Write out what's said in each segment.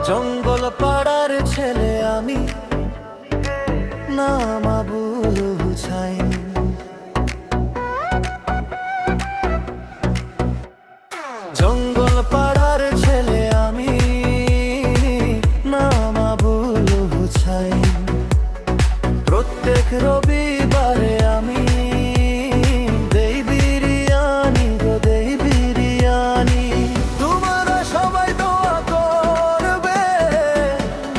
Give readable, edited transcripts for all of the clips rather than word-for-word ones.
জঙ্গল পাড়ার ছেলে আমি, নাম আবুল হুসাইন। জঙ্গল পাড়ার ছেলে আমি, নাম আবুল হুসাইন। প্রত্যেক রবিবারে আমি দেই বিরিয়ানি গো, দেই বিরিয়ানি। তোমরা সবাই দোয়া করবে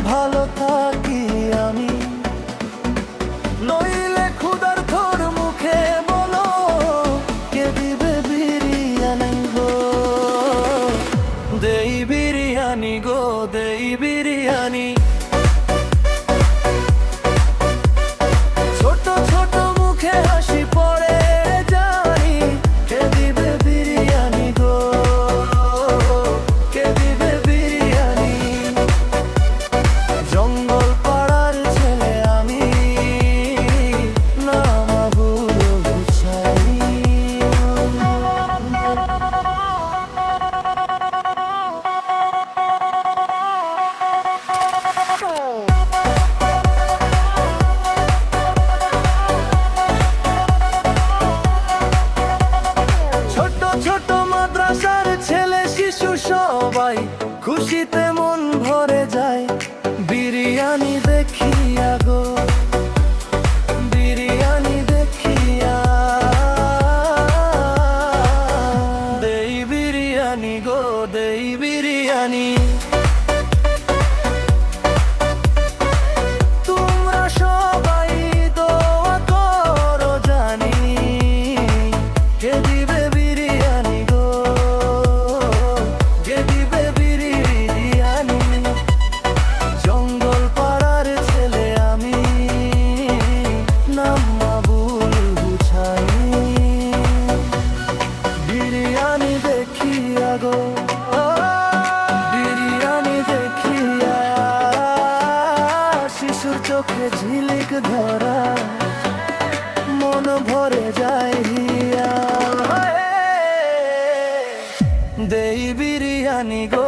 ভালো থাকি আমি, নইলে ক্ষুধার্তর মুখে বলো কে দিবে বিরিয়ানি গো। দেই বিরিয়ানি গো, দেই বিরিয়ানি। ছোট ছোট মুখে হাসি পড়ে জানি, কে দিবে বিরিয়ানি গো, কে দিবে বিরিয়ানি। জঙ্গল পাড়ার ছেলে আমি, নাম আবুল হুসাইন। ছোট ছোট মাদ্রাসার ছেলে শিশু সবাই খুশিতে মন ভরে যায় বিরিয়ানি দেখিয়া গো, বিরিয়ানি দেখিয়া। দেই বিরিয়ানি গো, দেই বিরিয়ানি। তোমরা সবাই দোয়া করো জানি, কে দিবে বিরিয়ানি গো, কে দিবে বিরিয়ানি। জঙ্গল পাড়ার ছেলে আমি, নাম আবুল হুসাইন। বিরিয়ানি দেখিয়া গো, বিরিয়ানি দেখিয়া শিশুর চোখে ঝিলিক ধরা মন ভরে যায় হিয়া। দেই বিরিয়ানি গো,